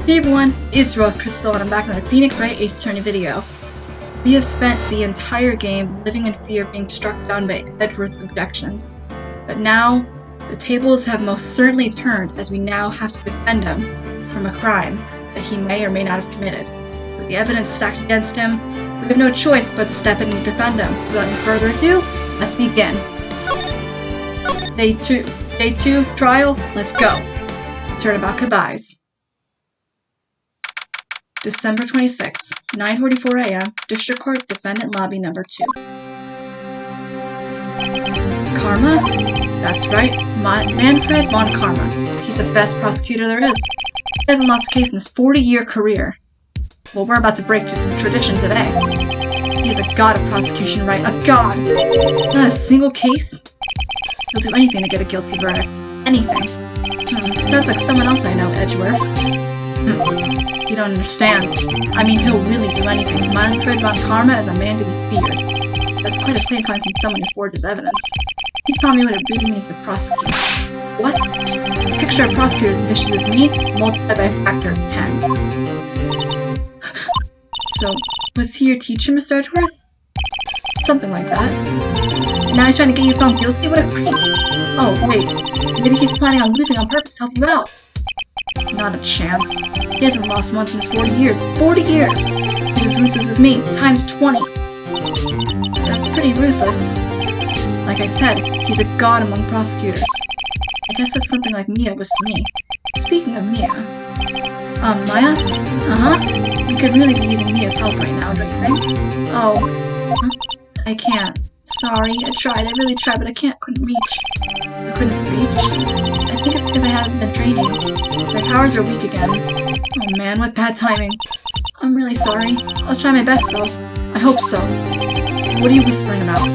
Hey everyone, it's Rose Crystal and I'm back with another Phoenix Wright Ace Attorney video. We have spent the entire game living in fear of being struck down by Edgeworth's objections. But now, the tables have most certainly turned as we now have to defend him from a crime that he may or may not have committed. With the evidence stacked against him, we have no choice but to step in and defend him. So without any further ado, let's begin. Day 2 trial, let's go. Turnabout goodbyes. December 26, 9:44 a.m., District Court, Defendant Lobby Number 2. Karma? That's right, Manfred Von Karma. He's the best prosecutor there is. He hasn't lost a case in his 40-year career. Well, we're about to break tradition today. He's a god of prosecution, right? A god! Not a single case? He'll do anything to get a guilty verdict. Anything. Sounds like someone else I know, Edgeworth. You don't understand. I mean, he'll really do anything. Manfred Von Karma is a man to be feared. That's quite a claim coming from someone who forges evidence. He taught me what it really means to prosecute. What? Picture a prosecutor as vicious as me, multiplied by a factor of 10. So, was he your teacher, Mr. Edgeworth? Something like that. Now he's trying to get you found guilty? What a creep! Oh, wait. Maybe he's planning on losing on purpose to help you out. Not a chance. He hasn't lost once in his 40 years. 40 years! He's as ruthless as me, times 20. That's pretty ruthless. Like I said, he's a god among prosecutors. I guess that's something like Mia was to me. Speaking of Mia... Maya? Uh-huh. You could really be using Mia's help right now, don't you think? Oh. I can't. Sorry, I tried. I really tried, but I couldn't reach. I couldn't reach? I think it's because I haven't been training. My powers are weak again. Oh man, what bad timing. I'm really sorry. I'll try my best though. I hope so. What are you whispering about?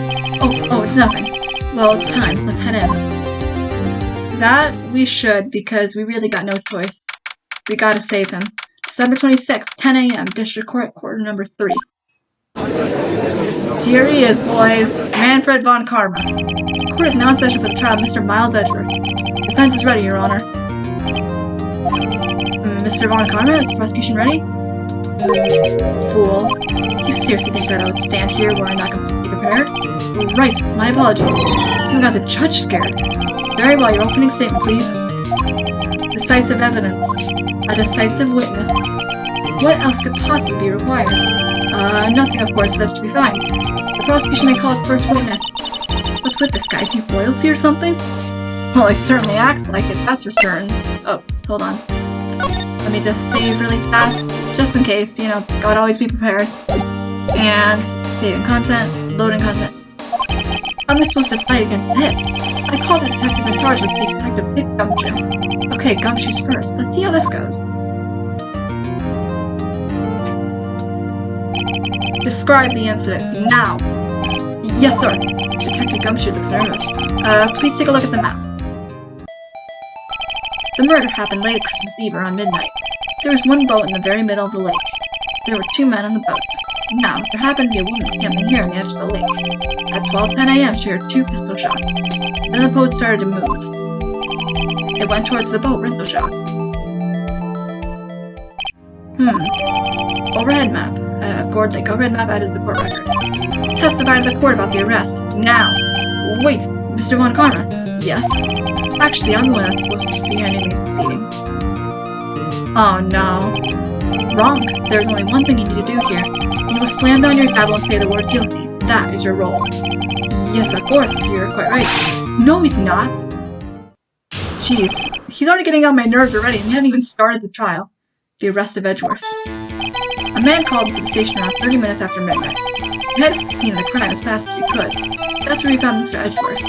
Oh, it's nothing. Well, it's time. Let's head in. That we should, because we really got no choice. We gotta save him. December 26th, 10 a.m., District Court, Courtroom Number 3. Here he is, boys. Manfred Von Karma. Court is now in session for the trial of Mr. Miles Edgeworth. Defense is ready, Your Honor. Mr. Von Karma, is the prosecution ready? Fool. You seriously think that I would stand here where I'm not completely prepared? Right, my apologies. Even got the judge scared. Very well, your opening statement, please. Decisive evidence. A decisive witness. What else could possibly be required? Nothing, of course, that should be fine. The prosecution may call it first witness. What's with this guy? Is he royalty or something? Well, he certainly acts like it, that's for certain. Oh, hold on. Let me just save really fast, just in case, you know, gotta always be prepared. And saving content, loading content. How am I supposed to fight against this? I called the detective in charge as Detective Dick Gumshoe. Okay, Gumshoe's first. Let's see how this goes. Describe the incident, now! Yes, sir. Detective Gumshoe looks nervous. Please take a look at the map. The murder happened late Christmas Eve around midnight. There was one boat in the very middle of the lake. There were 2 men on the boat. Now, there happened to be a woman camping here on the edge of the lake. At 12:10 a.m., she heard 2 pistol shots. Then the boat started to move. It went towards the boat rental shop. Overhead map. Overhead map added to the court record. Testify to the court about the arrest. Now! Wait, Mr. Von Karma. Yes? Actually, I'm the one that's supposed to be handling these proceedings. Oh no. Wrong. There's only one thing you need to do here. You will slam down your gavel and say the word guilty. That is your role. Yes, of course. You're quite right. No, he's not. Jeez. He's already getting on my nerves already, and we haven't even started the trial. The arrest of Edgeworth. A man called into the station around 30 minutes after midnight. We had to the scene of the crime as fast as we could. That's where we found Mr. Edgeworth.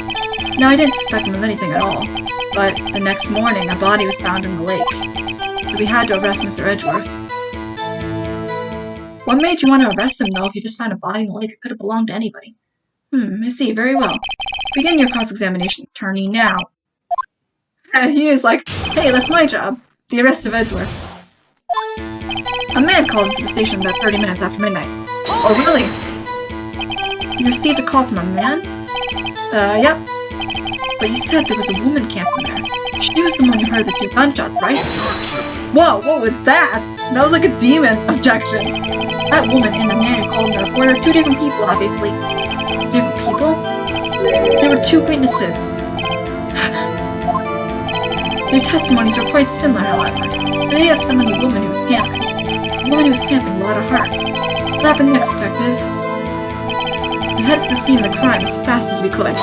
Now, I didn't suspect him of anything at all, but the next morning a body was found in the lake. So we had to arrest Mr. Edgeworth. What made you want to arrest him, though, if you just found a body in the lake? It could have belonged to anybody. I see. Very well. Begin your cross-examination, attorney, now. He is like, hey, that's my job. The arrest of Edgeworth. A man called into the station about 30 minutes after midnight. Oh, really? You received a call from a man? Yep. But you said there was a woman camping there. She was the one who heard the 2 gunshots, right? Whoa, what was that? That was like a demon objection. That woman and the man who called the reporter are two different people, obviously. Different people? There were two witnesses. Their testimonies were quite similar, however. They have some of the woman who was camping. The woman who was camping will had a heart. What happened next, detective? We headed to the scene of the crime as fast as we could.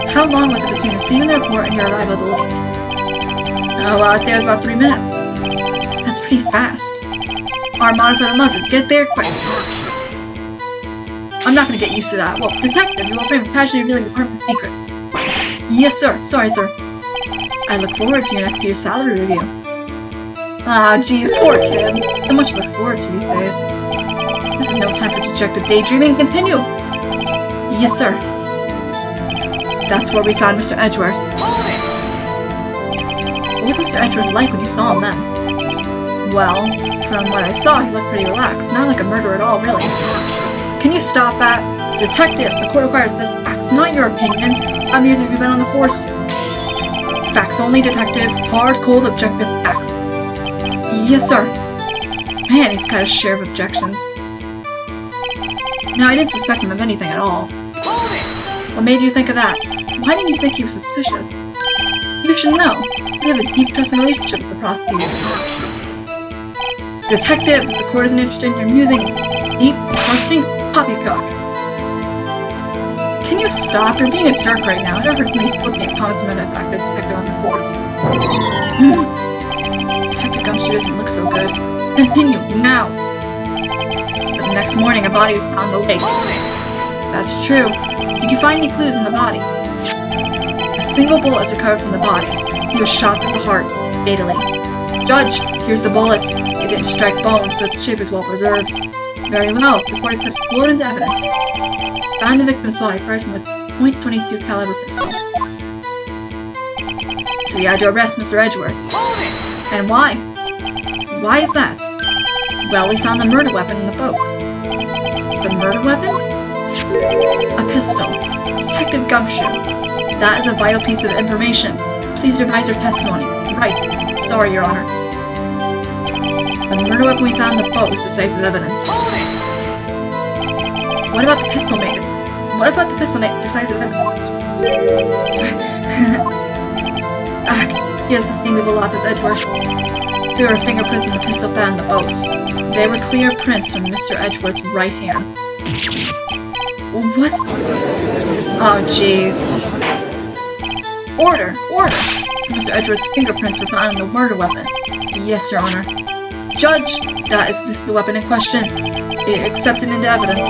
How long was it between receiving the report and your arrival delayed? Oh, well, I'd say it was about 3 minutes. That's pretty fast. Our motto for the month is get there quick. I'm not gonna get used to that. Well, detective, you will frame casually revealing department secrets. Yes, sir. Sorry, sir. I look forward to your next year's salary review. Ah, geez, poor kid. So much to look forward to these days. This is no time for dejected daydreaming. Continue! Yes, sir. That's where we found Mr. Edgeworth. What was Mr. Edgeworth like when you saw him then? Well, from what I saw, he looked pretty relaxed. Not like a murderer at all, really. Can you stop that? Detective, the court requires the facts, not your opinion. How many years have you been on the force? Facts only, detective. Hard, cold, objective facts. Yes, sir. Man, he's got a share of objections. Now, I didn't suspect him of anything at all. What made you think of that? Why didn't you think he was suspicious? You should know. We have a deep, trusting relationship with the prosecutor. Detective, the court isn't interested in your musings. Deep, trusting, poppycock. Can you stop? You're being a jerk right now. I never heard somebody flipping comments about that fact that detective on the force. Detective Gumshoe doesn't look so good. Continue, now! But the next morning, a body was found in the lake. That's true. Did you find any clues in the body? A single bullet was recovered from the body. He was shot through the heart, fatally. Judge, here's the bullets. It didn't strike bone, so its shape is well preserved. Very well. The court accepts float into evidence. Found the victim's body fired from a .22 caliber pistol. So we had to arrest Mr. Edgeworth. And why? Why is that? Well, we found the murder weapon in the boat. The murder weapon? A pistol. Detective Gumshoe. That is a vital piece of information. Please revise your testimony. Right. Sorry, Your Honor. The murder weapon we found in the boat was decisive evidence. What about the pistol made? What about the pistol made decisive evidence? He has the same evil laugh as Edgeworth. There were fingerprints in the pistol found in the boat. They were clear prints from Mr. Edgeworth's right hand. What? Oh, jeez. Order! Order! So Mr. Edgeworth's fingerprints were found on the murder weapon. Yes, Your Honor. Judge! This is the weapon in question. Accepted into evidence.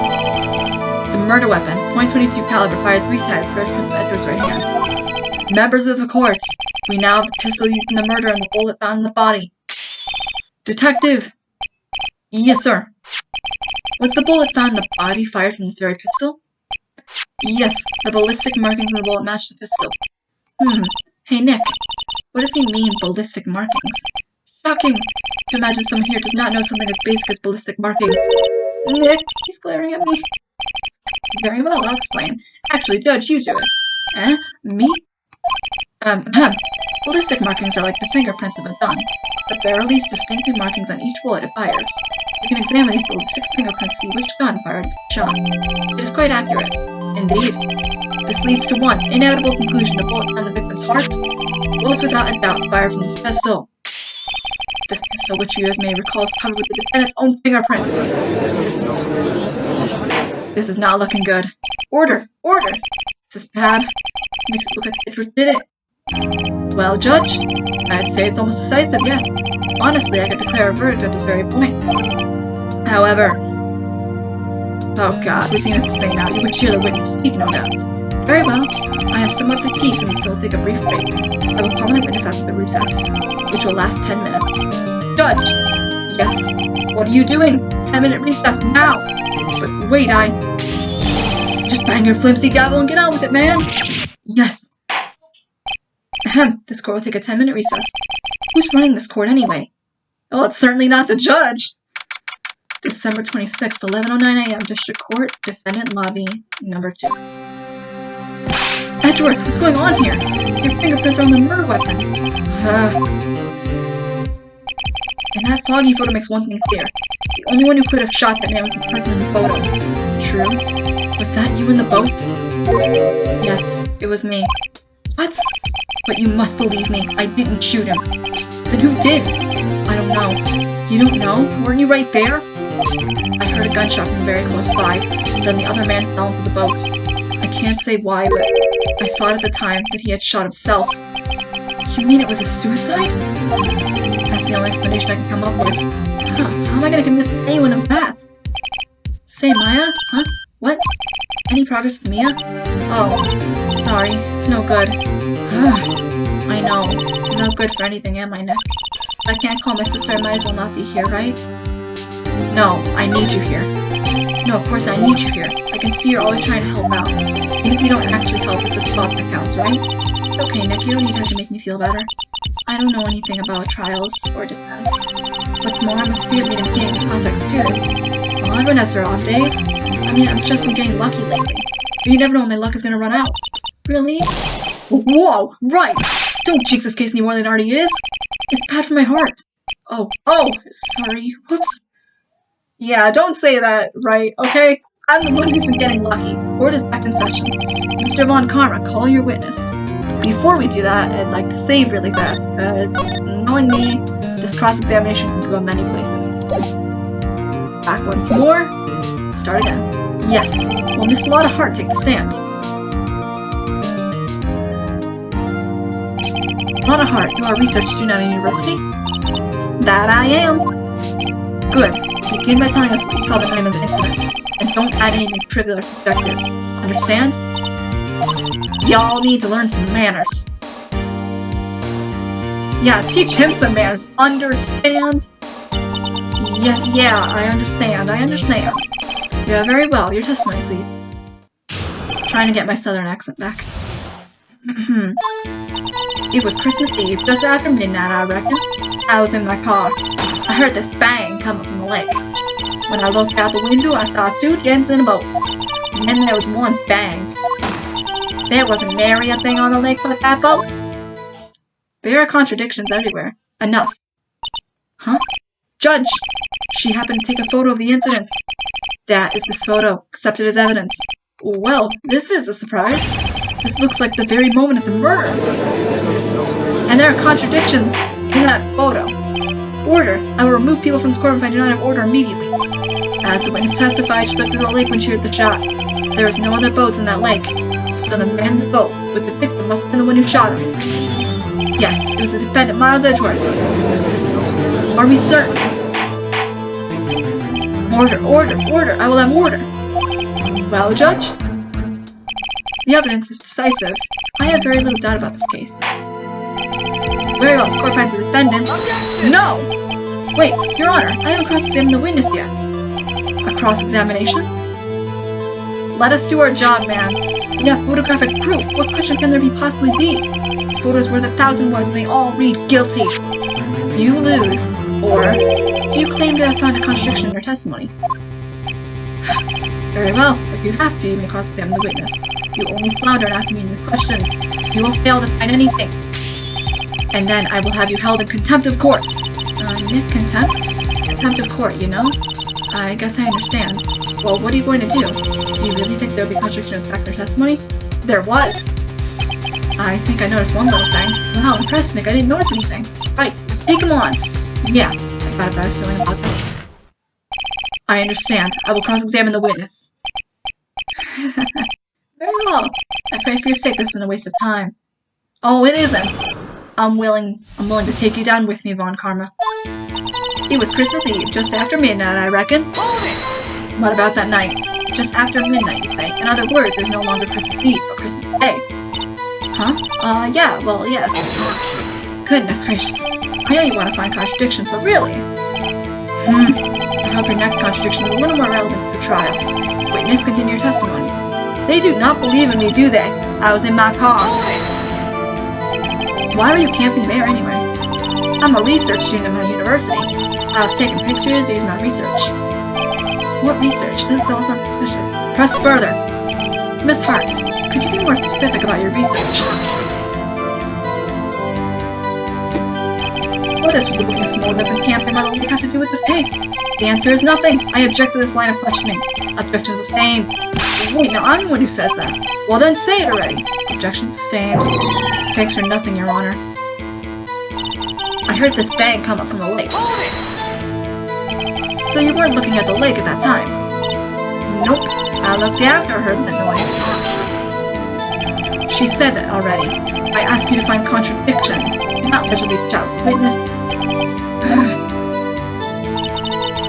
The murder weapon, .22 caliber, fired 3 times, bears prints of Edgeworth's right hand. Members of the court, we now have the pistol used in the murder and the bullet found in the body. Detective! Yes, sir. Was the bullet found in the body fired from this very pistol? Yes, the ballistic markings on the bullet matched the pistol. Hey, Nick. What does he mean, ballistic markings? Shocking! To imagine someone here does not know something as basic as ballistic markings. Nick, he's glaring at me. Very well, I'll explain. Actually, Judge, you do it. Eh? Me? Ballistic markings are like the fingerprints of a gun, but there are at least distinctive markings on each bullet it fires. You can examine these ballistic fingerprints to see which gun fired the shot. It is quite accurate. Indeed. This leads to one inevitable conclusion: the bullet found the victim's heart was without a doubt fired from this pistol. This pistol, which you may recall, is covered with the defendant's own fingerprints. This is not looking good. Order! Order! This is bad. Makes it look like Edgeworth did it. Well, Judge, I'd say it's almost decisive, yes. Honestly, I could declare a verdict at this very point. However... Oh god, what's he going to say now? You would hear the witness speak, no doubt. Very well. I have somewhat fatigued, and so will take a brief break. I will call my witness after the recess, which will last 10 minutes. Judge! Yes? What are you doing? 10-minute recess, now! But wait, just bang your flimsy gavel and get on with it, man! Yes. This court will take a 10-minute recess. Who's running this court anyway? Oh, it's certainly not the judge! December 26th, 11:09 a.m. District Court, Defendant Lobby, number 2. Edgeworth, what's going on here? Your fingerprints are on the murder weapon. And that foggy photo makes one thing clear. The only one who could have shot that man was the person in the photo. True? Was that you in the boat? Yes, it was me. What? But you must believe me. I didn't shoot him. Then who did? I don't know. You don't know? Weren't you right there? I heard a gunshot from very close by. Then the other man fell into the boat. I can't say why, but I thought at the time that he had shot himself. You mean it was a suicide? That's the only explanation I can come up with. Huh, how am I gonna convince anyone of that? Say, Maya? Huh? What? Any progress with Mia? Oh, sorry. It's no good. I know. I'm no good for anything, am I, Nick? If I can't call my sister, I might as well not be here, right? No, I need you here. No, of course I need you here. I can see you're always trying to help out. Even if you don't actually help, it's a thought that counts, right? Okay, Nick, you don't need her to make me feel better. I don't know anything about trials or defense. What's more, I'm a spirit medium getting to contact spirits. Well, everyone has their off days. I mean, I've just been getting lucky lately. But you never know when my luck is gonna run out. Really? Whoa! Right! Don't jinx this case any more than it already is! It's bad for my heart! Oh, sorry. Whoops. Yeah, don't say that, right? Okay? I'm the one who's been getting lucky. Court is back in session. Mr. Von Karma, call your witness. Before we do that, I'd like to save really fast, because knowing me, this cross-examination can go many places. Back once more. Start again. Yes. Will Miss Lotta Hart take the stand? Lotta Hart, you are a research student at a university? That I am. Good. Begin by telling us what you saw the time of the incident, and don't add anything trivial or subjective. Understand? Y'all need to learn some manners. Yeah, teach him some manners. Understand? Yeah, I understand. Yeah, very well. Your testimony, please. Trying to get my southern accent back. It was Christmas Eve, just after midnight, I reckon. I was in my car. I heard this bang coming from the lake. When I looked out the window, I saw two gents in a boat. And then there was one bang. There wasn't nary a thing on the lake but that boat. There are contradictions everywhere. Enough. Huh? Judge! She happened to take a photo of the incidents. That is this photo, accepted as evidence. Well, this is a surprise. This looks like the very moment of the murder. And there are contradictions in that photo. Order! I will remove people from this court if I do not have order immediately. As the witness testified, she looked through the lake when she heard the shot. There was no other boats in that lake. So the man in the boat with the victim must have been the one who shot him. Yes, it was the defendant, Miles Edgeworth. Are we certain? Order! I will have order! Well, Judge? The evidence is decisive. I have very little doubt about this case. Very well, this court finds the defendant. No! Wait, Your Honor, I haven't cross-examined the witness yet. A cross-examination? Let us do our job, man. We have photographic proof. What question can there possibly be? This photo is worth 1,000 words and they all read guilty. You lose. Or, do you claim to have found a contradiction in your testimony? Very well. If you have to, you may cross-examine the witness. You only flounder and ask me any questions. You will fail to find anything. And then I will have you held in contempt of court. Nick, contempt? Contempt of court, you know? I guess I understand. Well, what are you going to do? Do you really think there will be contradiction of facts or testimony? There was! I think I noticed one little thing. Wow, impressed, Nick. I didn't notice anything. Right, let's take him on. Yeah, I got a better feeling about this. I understand. I will cross-examine the witness. Very well. I pray for your sake this isn't a waste of time. Oh, it isn't. I'm willing to take you down with me, Von Karma. It was Christmas Eve, just after midnight, I reckon. What about that night? Just after midnight, you say. In other words, there's no longer Christmas Eve, but Christmas Day. Huh? Yeah, well, yes. Goodness gracious. I know you want to find contradictions, but really? I hope your next contradiction is a little more relevant to the trial. Witness, continue your testimony. They do not believe in me, do they? I was in my car. Why were you camping there anyway? I'm a research student at my university. I was taking pictures using my research. What research? This all sounds suspicious. Press further. Miss Hart, could you be more specific about your research? What does the witness motive and camping by the lake have to do with this case? The answer is nothing. I object to this line of questioning. Objection sustained. Wait, now I'm the one who says that. Well then say it already. Objection sustained. Thanks for nothing, Your Honor. I heard this bang come up from the lake. So you weren't looking at the lake at that time? Nope. I looked after I heard that noise. She said that already. I asked you to find contradictions, not visually doubt witness.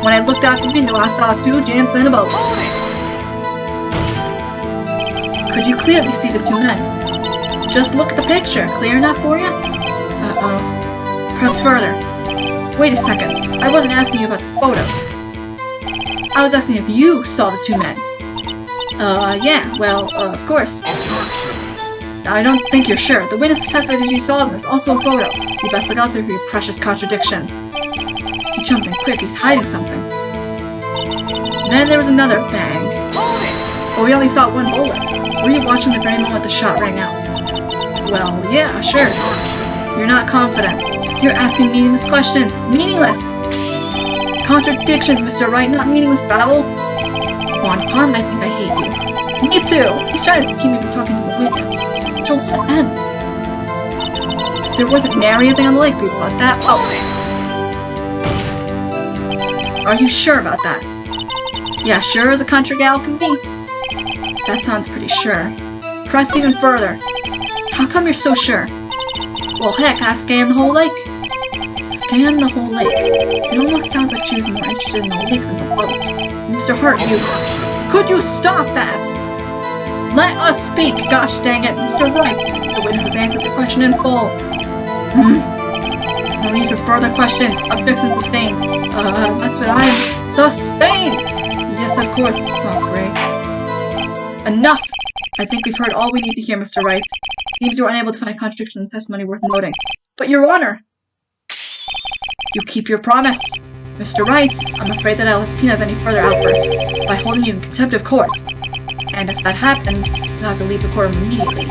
When I looked out the window, I saw two gents in a boat. Could you clearly see the two men? Just look at the picture. Clear enough for you? Uh-oh. Press further. Wait a second. I wasn't asking you about the photo. I was asking if you saw the two men. Yeah, well, of course. I don't think you're sure. The witness testified that she saw them. There's also a photo. You best look out for your precious contradictions. He jumped in quick. He's hiding something. Then there was another bang. But we only saw one bullet. Were you watching the very moment the shot rang out? Well, yeah, sure. You're not confident. You're asking meaningless questions. Meaningless! Contradictions, Mr. Wright, not meaningless babble. Von Karma, I think I hate you. Me too! He's trying to keep me from talking to the witness. Till what ends? There wasn't nary a thing on the lake, we thought that. Oh. Are you sure about that? Yeah, sure as a country gal can be. That sounds pretty sure. Press even further. How come you're so sure? Well, heck, I scanned the whole lake. Scan the whole lake. It almost sounds like she was more interested in the lake than the boat. Mr. Hart, you... Could you stop that? Let us speak, gosh dang it, Mr. Wright. The witness has answered the question in full. No need for further questions. Objection sustained. That's what I am. Sustained! Yes, of course. Oh, great. Enough! I think we've heard all we need to hear, Mr. Wright. Even you were unable to find a contradiction in the testimony worth noting. But, Your Honor! You keep your promise. Mr. Wright, I'm afraid that I'll have to penalize any further outbursts by holding you in contempt of court. And if that happens, you'll have to leave the courtroom immediately.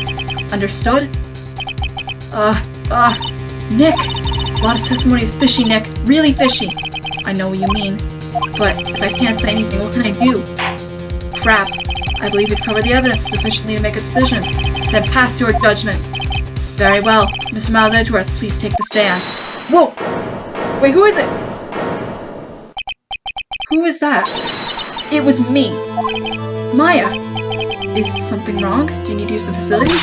Understood? Nick! A lot of testimony is fishy, Nick. Really fishy. I know what you mean. But if I can't say anything, what can I do? Crap. I believe you've covered the evidence sufficiently to make a decision. Then pass your judgment. Very well. Mr. Miles Edgeworth, please take the stand. Whoa! Wait, who is it? Who is that? It was me. Maya. Is something wrong? Do you need to use the facility?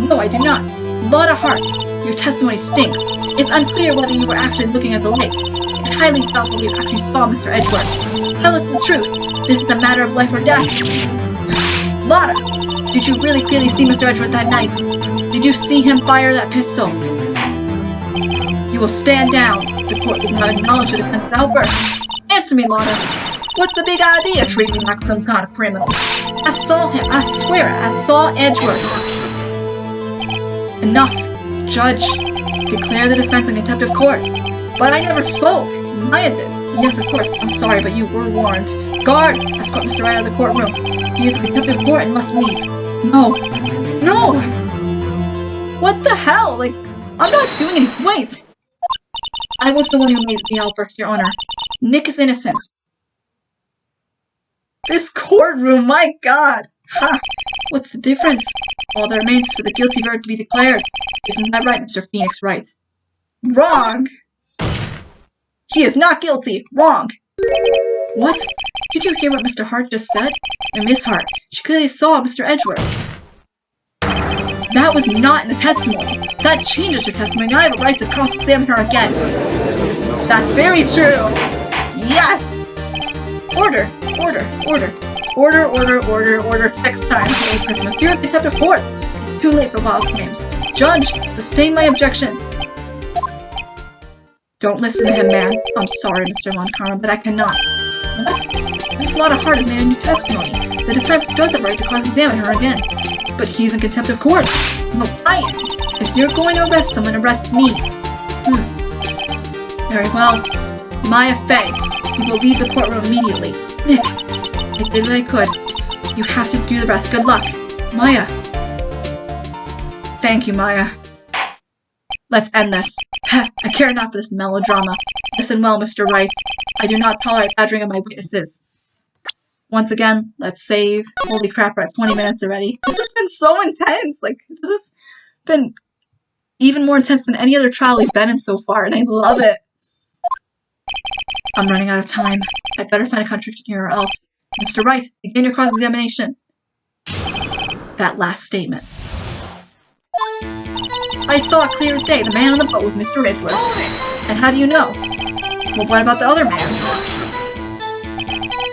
No, I do not. Lotta Hart, your testimony stinks. It's unclear whether you were actually looking at the lake. It's highly doubtful you actually saw Mr. Edgeworth. Tell us the truth. This is a matter of life or death. Lotta, did you really clearly see Mr. Edgeworth that night? Did you see him fire that pistol? You will stand down. The court does not acknowledge the defense's outburst. Answer me, Lotta. What's the big idea treating me like some kind of criminal? I saw him. I swear it. I saw Edgeworth. Enough. Judge. Declare the defense in contempt of court. But I never spoke. Maya did. Yes, of course. I'm sorry, but you were warned. Guard! Escort Mr. Wright out of the courtroom. He is in contempt of court and must leave. No. No! What the hell? Like, I'm not doing anything. Wait! I was the one who made the outburst, Your Honor. Nick is innocent. This courtroom, my god! Ha! What's the difference? All that remains for the guilty verdict to be declared. Isn't that right, Mr. Phoenix Wright? Wrong! He is not guilty! Wrong! What? Did you hear what Mr. Hart just said? And Miss Hart, she clearly saw Mr. Edgeworth. That was not in the testimony. That changes her testimony. Now I have a right to cross-examine her again. That's very true! Yes! Order! Order! Order! Order! Order! Order! Order! 6 times. Merry Christmas. You're in contempt of court. It's too late for wild claims. Judge, sustain my objection. Don't listen to him, man. I'm sorry, Mr. Von Karma, but I cannot. What? Miss Lotta Hart has made a new testimony. The defense does have a right to cross-examine her again. But he's in contempt of court. No, I am. If you're going to arrest someone, arrest me. Very well. Maya Fey, you will leave the courtroom immediately. Nick, I did what I could. You have to do the rest. Good luck. Maya. Thank you, Maya. Let's end this. I care not for this melodrama. Listen well, Mr. Wright. I do not tolerate badgering of my witnesses. Once again, let's save. Holy crap, we're at 20 minutes already. This has been so intense. Like, this has been even more intense than any other trial we've been in so far, and I love it. I'm running out of time. I'd better find a contradiction here or else. Mr. Wright, begin your cross-examination. That last statement. I saw it clear as day. The man on the boat was Mr. Edgeworth. And how do you know? Well, what about the other man?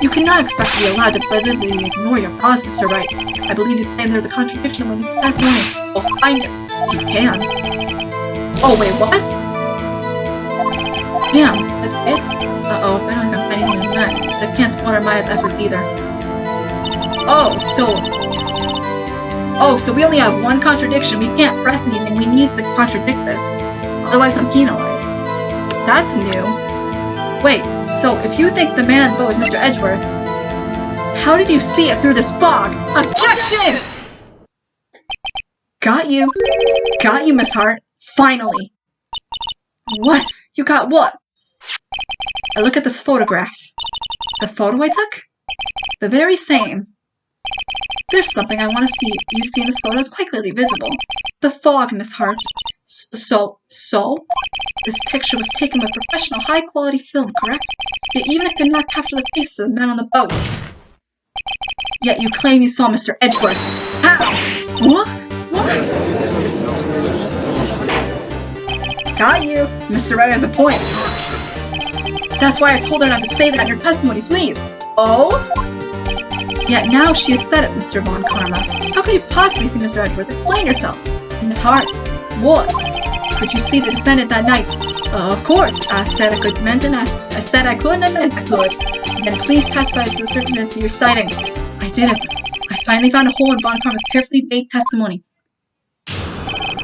You cannot expect to be allowed to blithely ignore your cause, Mr. Wright. I believe you claim there's a contradiction among this testimony. Well, find it, if you can. Oh, wait, what? Damn, that's it? Uh-oh, I don't think I'm finding anything in that. But I can't squander Maya's efforts either. Oh, so we only have one contradiction. We can't press anything. We need to contradict this. Otherwise, I'm penalized. That's new. Wait, so if you think the man on the boat was Mr. Edgeworth, how did you see it through this fog? Objection! Got you. Got you, Miss Hart. Finally. What? You got what? I look at this photograph. The photo I took? The very same. There's something I want to see. You see this photo is quite clearly visible. The fog, Miss Hart. So? This picture was taken with professional, high-quality film, correct? Yet even if it could not capture the face of the man on the boat. Yet you claim you saw Mr. Edgeworth. How? What? Got you. Mr. Wright has a point. That's why I told her not to say that in her testimony, please. Oh? Yet now she has said it, Mr. Von Karma. How could you possibly see Mr. Edgeworth? Explain yourself. Miss Hart. What? Could you see the defendant that night? Of course. I said I could meant and I said I could and I meant I could. Then please testify to the circumstances you're citing. I did it. I finally found a hole in Von Karma's carefully baked testimony.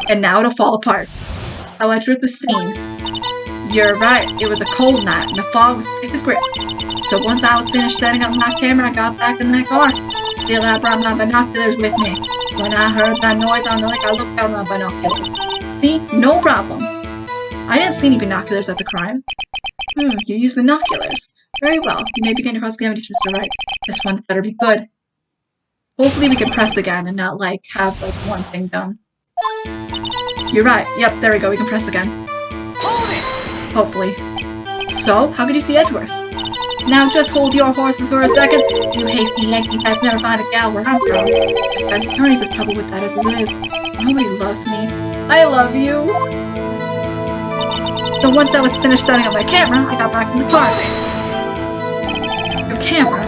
And now it'll fall apart. How Edgeworth was seen. You're right. It was a cold night and the fog was thick as grits. So once I was finished setting up my camera, I got back in that car. Still, I brought my binoculars with me. When I heard that noise on the lake, I looked out my binoculars. See? No problem. I didn't see any binoculars at the crime. You used binoculars. Very well. You may begin your cross-examination, Mr. Wright. This one's better be good. Hopefully we can press again and not, have, one thing done. You're right. Yep, there we go. We can press again. Hopefully. So, how could you see Edgeworth? Now just hold your horses for a second. You hasty Yankee types never find a gal where I'm from. Defense attorneys have trouble with that as it is. Nobody loves me. I love you. So once I was finished setting up my camera, I got back in the car. Your camera?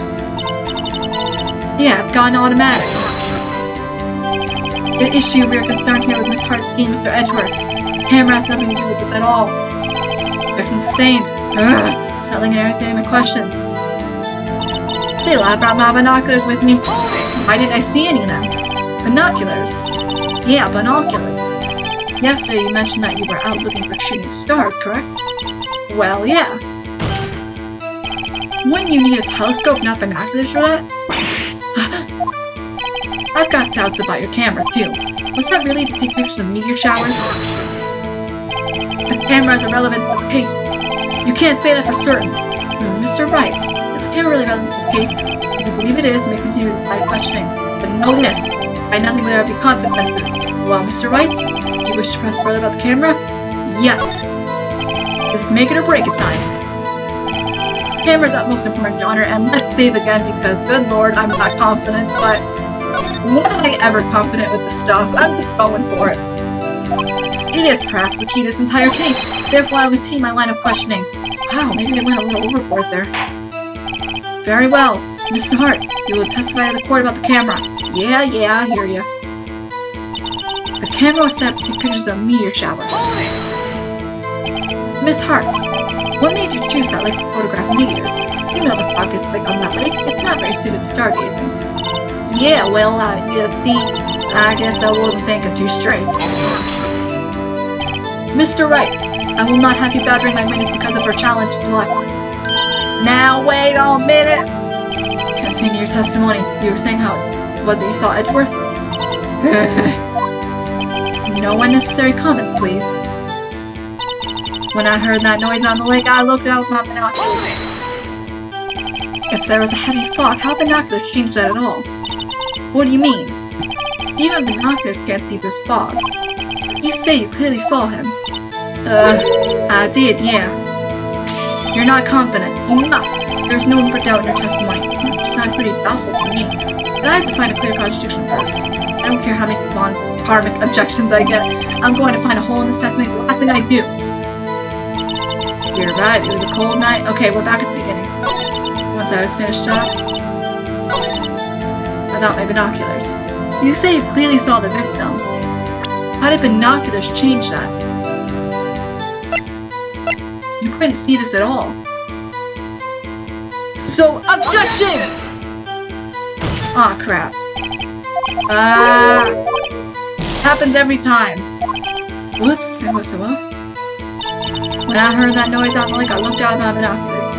Yeah, it's gone automatic. The issue we are concerned here with Miss Hart seeing Mr. Edgeworth. The camera has nothing to do with this at all. Objection sustained. Settling and answering my questions. Still, I brought my binoculars with me. Why didn't I see any of them? Binoculars? Yeah, binoculars. Yesterday you mentioned that you were out looking for shooting stars, correct? Well, yeah. Wouldn't you need a telescope, not binoculars for that? I've got doubts about your camera, too. Was that really to take pictures of meteor showers? The camera has a relevance to this case. You can't say that for certain. Mr. Wright, is the camera really relevant to this case? If you believe it is, we may continue this line of questioning. But know this, by nothing will there be consequences. Well, Mr. Wright, do you wish to press further about the camera? Yes. This is make it or break it time. Camera's utmost important, Your Honor, and let's save again because, good lord, I'm not confident, but when am I ever confident with this stuff? I'm just going for it. It is perhaps the key to this entire case. Therefore, I will continue my line of questioning. Wow, maybe I went a little overboard there. Very well. Mr. Hart, you will testify to the court about the camera. Yeah, I hear you. The camera was set up to take pictures of a meteor shower. Miss Hart, what made you choose that lake to photograph meteors? You know the fog is thick on that lake. It's not very suited to stargazing. Yeah, well, you see, I guess I wasn't thinking too straight. Mr. Wright, I will not have you badgering my witness because of her challenge to elect. Now wait a minute! Continue your testimony. You were saying how it was that you saw Edgeworth? No unnecessary comments, please. When I heard that noise on the lake, I looked out with my binoculars. If there was a heavy fog, how binoculars change that at all? What do you mean? Even binoculars can't see through fog. You say you clearly saw him. I did, yeah. You're not confident. Enough! There's no room for doubt in your testimony. You sound pretty doubtful to me. But I have to find a clear contradiction first. I don't care how many Von Karma objections I get. I'm going to find a hole in this testimony the last thing I do. You're right, it was a cold night. Okay, we're back at the beginning. Once I was finished up, without my binoculars. So you say you clearly saw the victim. How did binoculars change that? You couldn't see this at all. So, objection! Aw, crap. Happens every time. Whoops, that goes so well. When I heard that noise out in the lake, I looked out of my binoculars.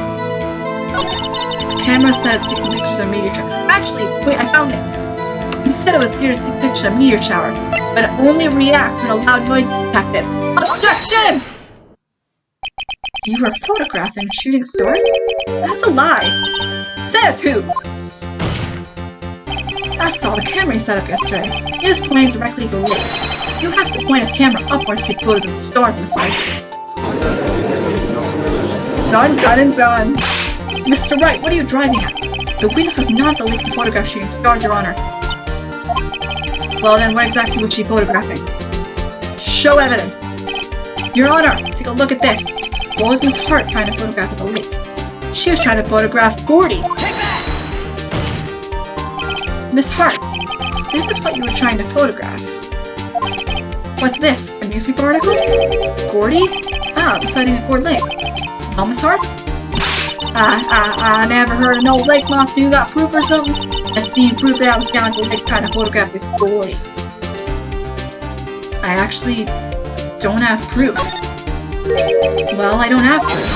The camera said taking pictures of meteor shower. Actually, wait, I found it. You said it was here to take pictures of meteor shower, but it only reacts when a loud noise is detected. Objection! You were photographing shooting stars? That's a lie. Says who? I saw the camera you set up yesterday. It was pointing directly at the lake. You have to point a camera upwards to take photos of the stars, Miss Wright. Done, done, and done. Mr. Wright, what are you driving at? The witness was not the lake to photograph shooting stars, Your Honor. Well then, what exactly was she photographing? Show evidence. Your Honor, take a look at this. What was Miss Hart trying to photograph at the lake? She was trying to photograph Gordy. Take that! Miss Hart, this is what you were trying to photograph. What's this? A newspaper article? Gordy? Ah, the sighting of Ford Lake. Oh, Miss Hart? I never heard of no lake monster. You got proof or something? I've seen proof that I was down to the lake trying to photograph this Gordy. I actually don't have proof. Well, I don't have proof.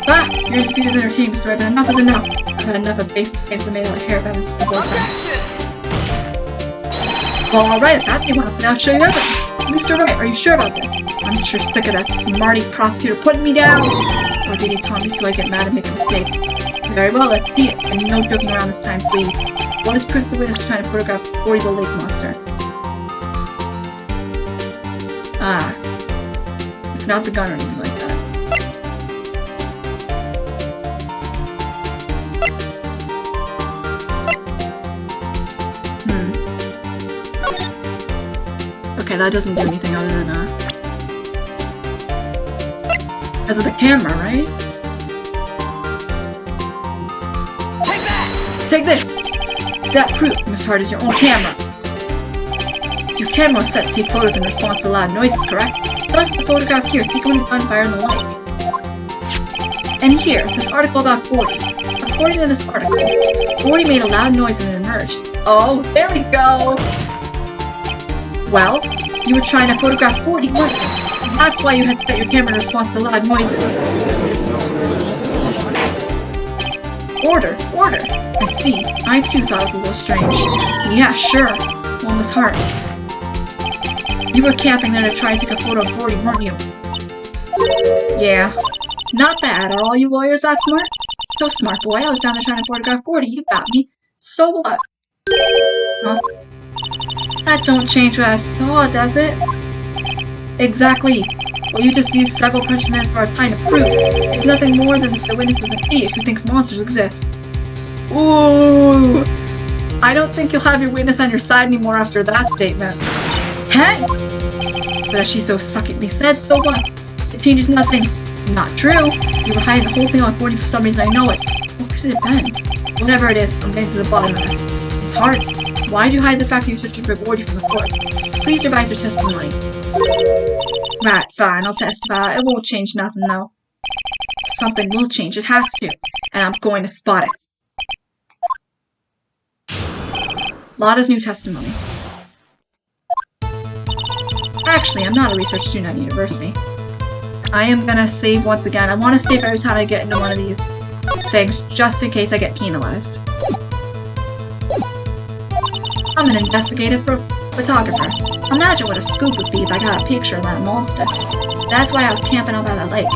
Ah! Here's the video's entertaining, Mr. Wright, but enough is enough. I've had enough of basic things that made like hair evidence since the boyfriend. Well, alright, if that's what you want, then I'll show you evidence. Mr. Wright, are you sure about this? I'm sure sick of that smarty prosecutor putting me down! Or did he taunt me so I get mad and make a mistake? Very well, let's see it. And no joking around this time, please. What is proof the witness was trying to photograph Gordy the lake monster? Ah. It's not the gun or anything like that. Okay, that doesn't do anything other than, because of the camera, right? Take that! Take this! That proof, Miss Hart, is your own camera. Your camera was set to take photos in response to loud noises, correct? Thus, the photograph here, taken when gunfire in the lake. And here, this article about Gordy. According to this article, Gordy made a loud noise when it emerged. Oh, there we go! Well, you were trying to photograph Gordy, weren't you? That's why you had set your camera in response to loud noises. Order, order! I see. I too thought it was a little strange. Yeah, sure. Well, Miss Hart. You were camping there to try and take a photo of Gordy, weren't you? Yeah. Not bad. Are all you lawyers that smart? So smart, boy. I was down there trying to photograph Gordy. You got me. So what? Huh? That don't change what I saw, does it? Exactly. Well, you just used several precious minutes of our time to prove it's nothing more than the witness is a thief who thinks monsters exist. Ooh! I don't think you'll have your witness on your side anymore after that statement. Hey! But as she so suckingly said, so what? It changes nothing. Not true. You were hiding the whole thing on Gordy for some reason, I know it. What could it have been? Whatever it is, I'm getting to the bottom of this. It's hard. Why did you hide the fact that you were searching for Gordy from the courts? Please revise your testimony. Right, fine, I'll testify. It won't change nothing, though. Something will change, it has to. And I'm going to spot it. Lotta's new testimony. Actually, I'm not a research student at university. I am gonna save once again. I want to save every time I get into one of these things, just in case I get penalized. I'm an investigative photographer. Imagine what a scoop would be if I got a picture of that monster. That's why I was camping out by that lake.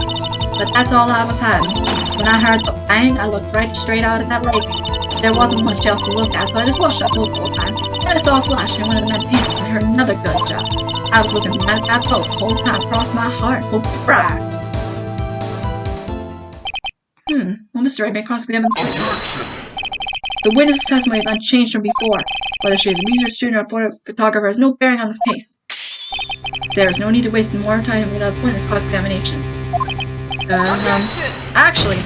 But that's all I was hiding. When I heard the bang, I looked right straight out at that lake. There wasn't much else to look at, so I just watched that boat the whole time. Then I saw a flash in one of the men's hands, and I heard another gunshot. I was looking right at that boat the whole time, crossed my heart, hoped to fry. Well, Mr. Wright may cross-examine this witness. The witness's testimony is unchanged from before. Whether she is a research student or a photographer has no bearing on this case. There is no need to waste more time without witness cross-examination. Actually,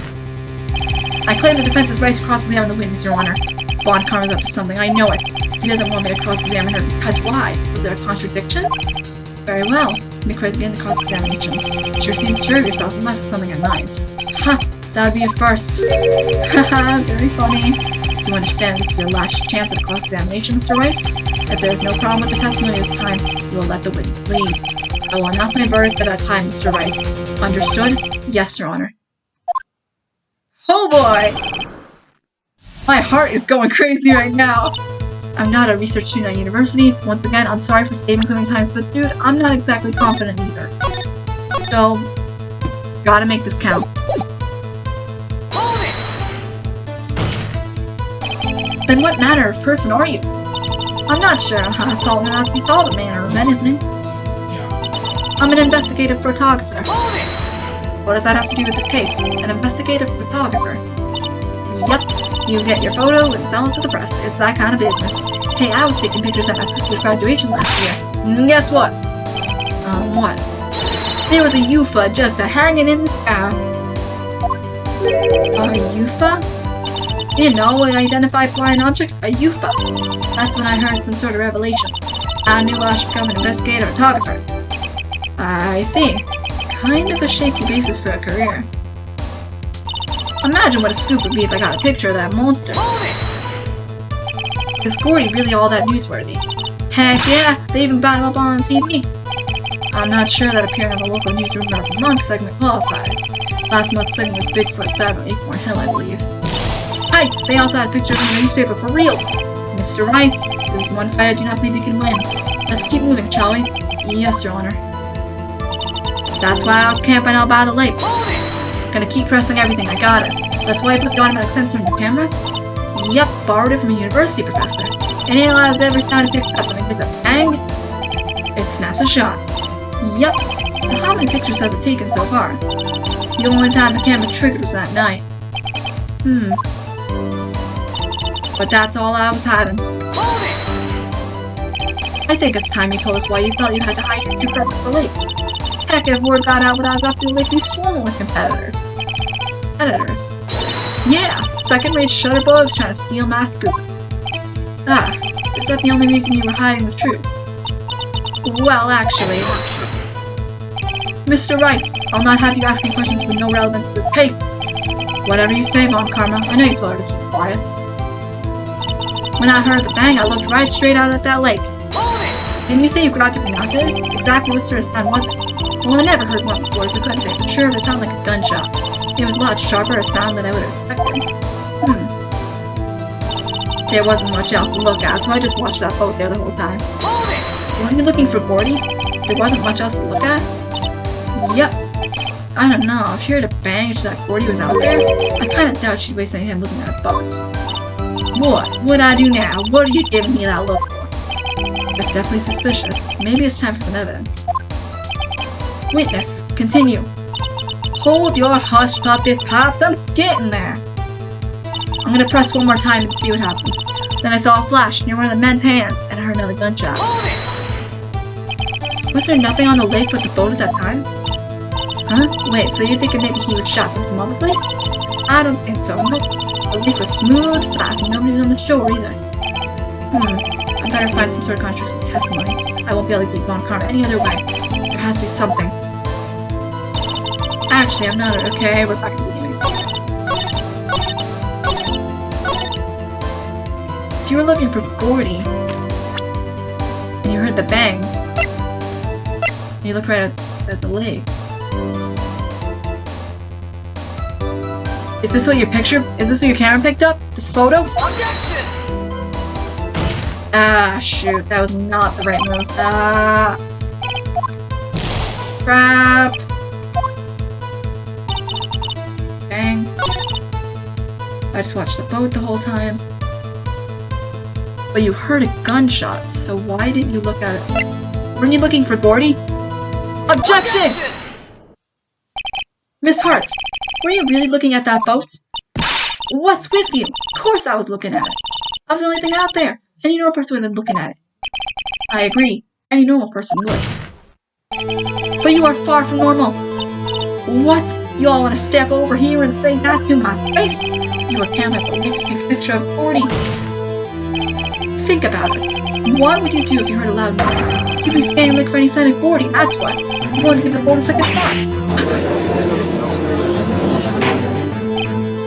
I claim the defense's right to cross-examine the witness, Your Honor. Von Karma's up to something, I know it. He doesn't want me to cross-examine her, because why? Was it a contradiction? Very well. Let me begin the cross-examination. Sure seems sure of yourself, you must have something in mind. Ha! That would be a first. Haha, very funny. Do you understand this is your last chance at a cross-examination, Mr. Wright? If there is no problem with the testimony this time, you will let the witness leave. I will announce my verdict at that time, Mr. Wright. Understood? Yes, Your Honor. Oh boy! My heart is going crazy right now! I'm not a research student at university. Once again, I'm sorry for stating so many times, but dude, I'm not exactly confident either. So, gotta make this count. Then what manner of person are you? I'm not sure how tall enough to be called a manner of anything. I'm an investigative photographer. What does that have to do with this case? An investigative photographer. Yep, you get your photo and sell it to the press. It's that kind of business. Hey, I was taking pictures at my sister's graduation last year. And guess what? What? There was a UFA just hanging in the sky. A UFA? You know, an identified flying object? A UFA. That's when I heard some sort of revelation. I knew I should become an investigator photographer. I see. Kind of a shaky basis for a career. Imagine what a scoop would be if I got a picture of that monster. Is Gordy really all that newsworthy? Heck yeah, they even brought him up on TV. I'm not sure that appearing on the local newsroom of the month segment qualifies. Last month's segment was Bigfoot Side on Acorn Hill, I believe. Hi, they also had pictures in the newspaper for real. Mr. Wright, this is one fight I do not believe you can win. Let's keep moving, shall we? Yes, Your Honor. That's why I was camping out by the lake. Gonna keep pressing everything, I got it. That's why I put the automatic sensor in the camera? Yep, borrowed it from a university professor. It analyzes every sound it picks up, and when it gets a bang, it snaps a shot. Yep. So how many pictures has it taken so far? The only time the camera triggered was that night. But that's all I was hiding. I think it's time you told us why you felt you had to hide your true purpose for the lake. Heck, if word got out what I was up to, the lake be swarming with competitors. Yeah, second-rate shutterbugs trying to steal my scoop. Ah, is that the only reason you were hiding the truth? Well, actually... Mr. Wright, I'll not have you asking questions with no relevance to this case. Whatever you say, Von Karma, I know you told her to keep quiet. When I heard the bang, I looked right straight out at that lake. Didn't you say you grabbed your binoculars? Exactly what sort of sound was it? Well, I never heard one before, so I couldn't say for sure, but it sounded like a gunshot. It was a lot sharper a sound than I would have expected. There wasn't much else to look at, so I just watched that boat there the whole time. Weren't you looking for Gordy? There wasn't much else to look at? Yep. I don't know, if she heard a bang that Gordy was out there, I kinda doubt she'd waste any time looking at a boat. What? What'd I do now? What are you giving me that look for? It's definitely suspicious. Maybe it's time for some evidence. Witness, continue. Hold your hush puppies, Pops, I'm getting there. I'm gonna press one more time and see what happens. Then I saw a flash near one of the men's hands, and I heard another gunshot. Was there nothing on the lake but the boat at that time? Huh? Wait, so you're thinking maybe he was shot from some other place? I don't think so, nope. The lake was smooth, fast, and nobody was on the shore either. I better find some sort of contradictory testimony. I won't be able to beat Von Karma any other way. There has to be something. Actually, I'm not okay. We're back at the beginning. If you were looking for Gordy, and you heard the bang, and you look right at the lake. Is this what your camera picked up? This photo? Ah, shoot, that was not the right move. Ah. Crap. Dang. I just watched the boat the whole time. But you heard a gunshot, so why didn't you look at it? Weren't you looking for Gordy? Objection! Miss Hart, were you really looking at that boat? What's with you? Of course I was looking at it. I was the only thing out there. Any normal person would have been looking at it. I agree. Any normal person would. But you are far from normal. What? You all want to step over here and say that to my face? You can't have a lipstick picture of Gordy. Think about it. What would you do if you heard a loud noise? You'd be scanning like for any sign of Gordy, that's what. You want to give the boat a second thought.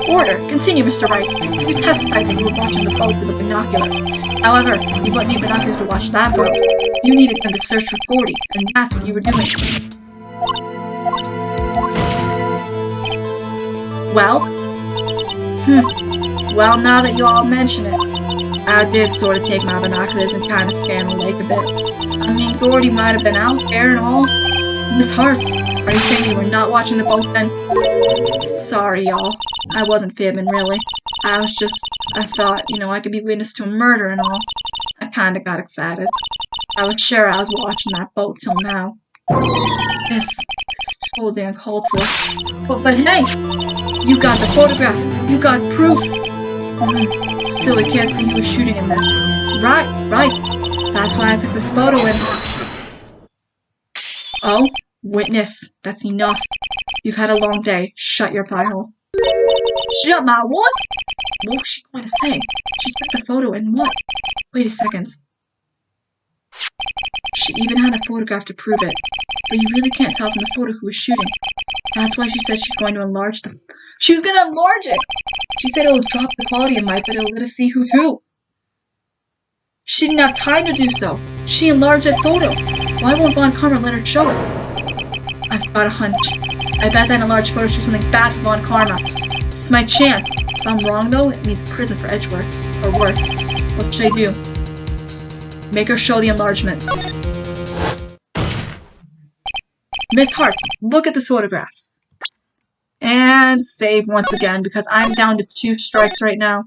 Order. Continue, Mr. Wright. You testified that you were watching the boat with the binoculars. However, you wouldn't need binoculars to watch that boat. You needed them to search for Gordy, and that's what you were doing. Well? Well, now that you all mention it, I did sort of take my binoculars and kind of scan the lake a bit. I mean, Gordy might have been out there and all. Miss Hart, are you saying you were not watching the boat then? Sorry, y'all. I wasn't fibbing, really. I thought, I could be witness to a murder and all. I kinda got excited. I was sure I was watching that boat till now. It's totally uncalled for. But hey! You got the photograph! You got proof! Still, we can't see who was shooting in this. Right. That's why I took this photo in. Oh? Witness. That's enough. You've had a long day. Shut your pie hole. Shut my what? What was she going to say? She took the photo and what? Wait a second. She even had a photograph to prove it. But you really can't tell from the photo who was shooting. That's why she said she's going to enlarge the... She was going to enlarge it! She said it'll drop the quality of might, but it'll let us see who's who. She didn't have time to do so. She enlarged that photo. Why won't Von Karma let her show it? I've got a hunch. I bet that enlarged photo shows something bad for Von Karma. It's my chance. If I'm wrong, though, it means prison for Edgeworth. Or worse. What should I do? Make her show the enlargement. Miss Hart, look at this photograph. And save once again, because I'm down to 2 strikes right now.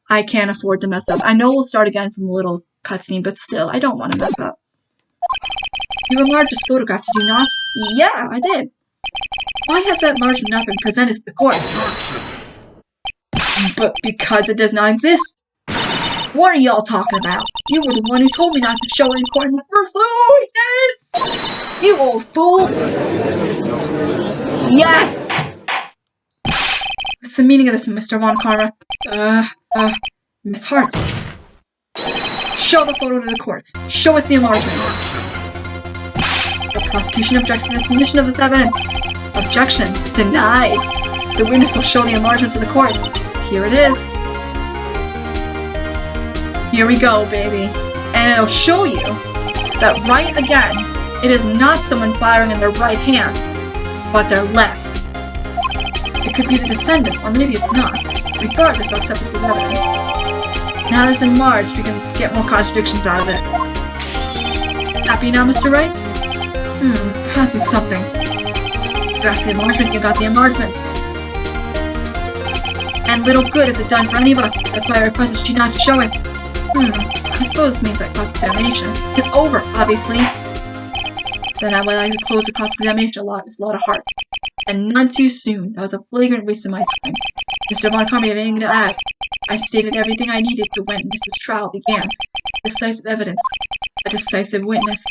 I can't afford to mess up. I know we'll start again from the little cutscene, but still, I don't want to mess up. You enlarged this photograph, did you not? Yeah, I did. Why has that enlargement not been presented to the court? But because it does not exist. What are y'all talking about? You were the one who told me not to show it in court in the first place. Oh, yes! You old fool! Yes! What's the meaning of this, Mr. Von Karma? Miss Hart. Show the photo to the court. Show us the enlargement. The prosecution objects to the submission of this evidence. Objection. Denied. The witness will show the enlargement to the court. Here it is. Here we go, baby. And it'll show you that right again, it is not someone firing in their right hand, but their left. It could be the defendant, or maybe it's not. Regardless, I'll accept this as evidence. Now that it's enlarged, we can get more contradictions out of it. Happy now, Mr. Wright? There has to be something. You asked the enlargement, you got the enlargement. And little good is it done for any of us. That's why I requested you not to show it. I suppose it means that cross-examination is over, obviously. Then I would like to close the cross-examination a lot. It's a lot of heart. And none too soon. That was a flagrant waste of my time. Mr. Von Karma, you have anything to add? I stated everything I needed to when Mrs. trial began. Decisive evidence. A decisive witness.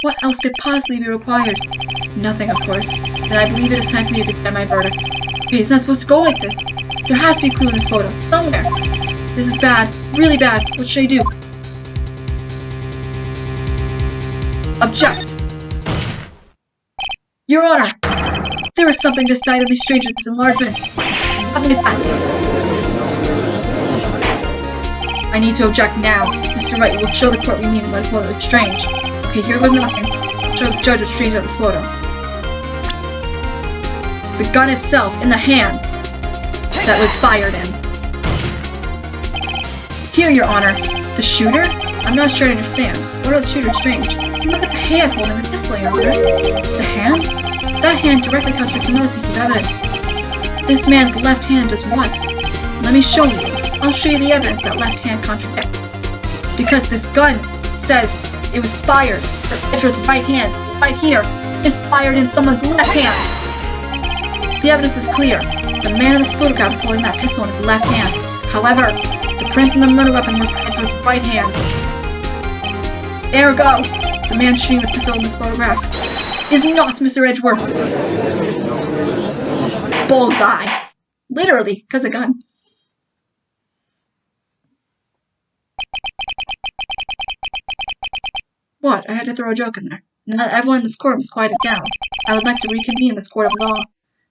What else could possibly be required? Nothing, of course. Then I believe it is time for me to defend my verdict. Wait, it's not supposed to go like this. There has to be a clue in this photo. Somewhere. This is bad. Really bad. What should I do? Object. Your Honor! There is something decidedly strange with this enlargement. I need to object now. Mr. Wright, you will show the court we mean what a photo is strange. Okay, here was nothing. Show the judge what's strange about this photo. The gun itself in the hand that was fired in. Here, Your Honor. The shooter? I'm not sure I understand. What are the shooters strange? Look at the hand holding the pistol, Your Honor. The hand? That hand directly contradicts another piece of evidence. This man's left hand does what? Let me show you. I'll show you the evidence that left hand contradicts. Because this gun says it was fired from Edgeworth's right hand, right here, is fired in someone's left hand. The evidence is clear. The man in this photograph is holding that pistol in his left hand. However, the prints in the murder weapon were from Edgeworth's right hand. Ergo, the man shooting the pistol in this photograph is not Mr. Edgeworth. Bullseye. Literally, because of gun. What? I had to throw a joke in there. Now that everyone in this court has quieted down, I would like to reconvene this court of law.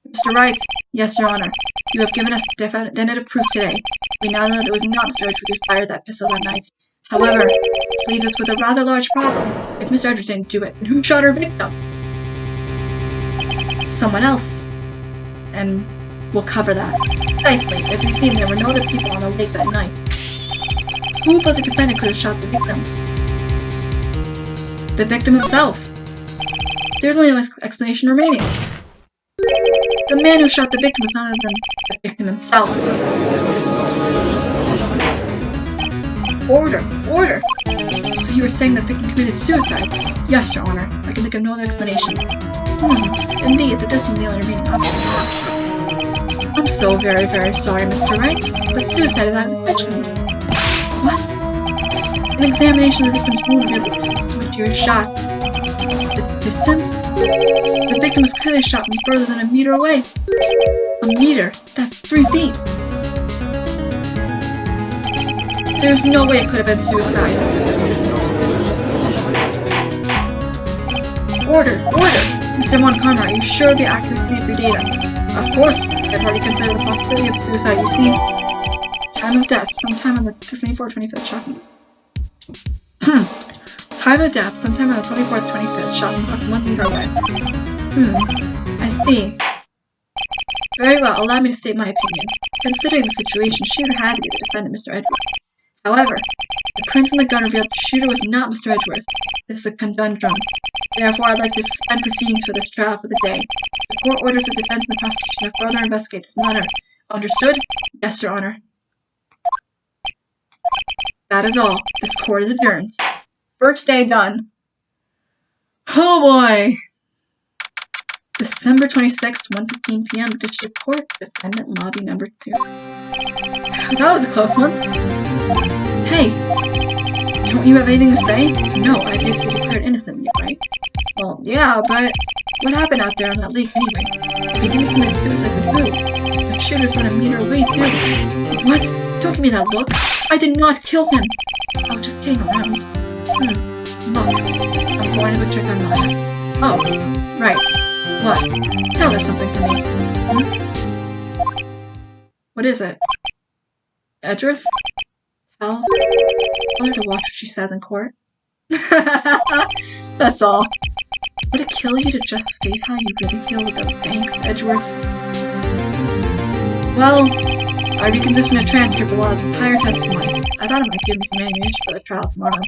Mr. Wright. Yes, Your Honor. You have given us definitive proof today. We now know that it was not Mr. Edgeworth who fired that pistol that night. However, this leaves us with a rather large problem. If Mr. Edgeworth didn't do it, then who shot our victim? Someone else. And we'll cover that. Precisely. As we've seen, there were no other people on the lake that night. Who but the defendant could have shot the victim? The victim himself. There's only one explanation remaining. The man who shot the victim was none other than the victim himself. Order! Order! So you were saying the victim committed suicide? Yes, Your Honor. I can think of no other explanation. Indeed, that does seem the only remaining option. I'm so very, very sorry, Mr. Wright, but suicide is out of the question. What? An examination of the victim's wound revealed the distance to which he was shot. The distance? The victim was clearly shot from further than a meter away. A meter? That's 3 feet. There's no way it could have been suicide. Order! Order! Mr. Von Karma, are you sure of the accuracy of your data? Of course. I've already considered the possibility of suicide. You see, time of death, sometime on the 24th-25th shocking. Time of death, sometime on the 24th-25th shocking box 1 meter away. I see. Very well, allow me to state my opinion. Considering the situation, shooter had to be the defendant, Mr. Edgeworth. However, the prints in the gun revealed the shooter was not Mr. Edgeworth. This is a conundrum. Therefore, I'd like to suspend proceedings for this trial for the day. The court orders the defense and the prosecution to further investigate this matter. Understood? Yes, Your Honor. That is all. This court is adjourned. First day done. Oh boy! December 26th, 1:15 p.m. District Court, Defendant Lobby Number 2. That was a close one. Hey! Don't you have anything to say? No, I've yet to be declared innocent yet, right? Well, yeah, but what happened out there on that lake anyway? If he didn't commit suicide with who? The shooter's about a meter away too. What? Don't give me that look. I did not kill him. I was just kidding around. Look. I'm going to go check on Maya. Oh, right. What? Tell her something for me. What is it? Edgeworth? Tell her to watch what she says in court. That's all. Would it kill you to just state how you really feel about thanks, Edgeworth? Well, I reconditioned a transcript of Laura's entire testimony. I thought it might give me some ammunition for the trial tomorrow.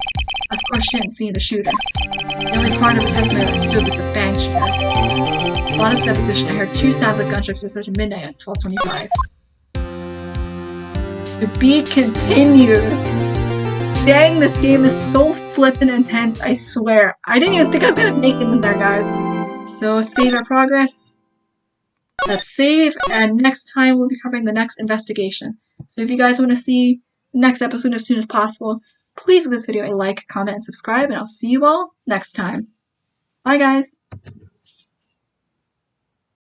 Of course, she didn't see the shooter. The only part of her testimony that stood was the bang she heard. Lana's deposition, I heard 2 sounds of gunshots at such midnight at 12:25. To be continued. Dang, this game is so flippin' intense, I swear. I didn't even think I was gonna make it in there, guys. So, save our progress. Let's save, and next time we'll be covering the next investigation. So if you guys want to see the next episode as soon as possible, please give this video a like, comment, and subscribe, and I'll see you all next time. Bye, guys!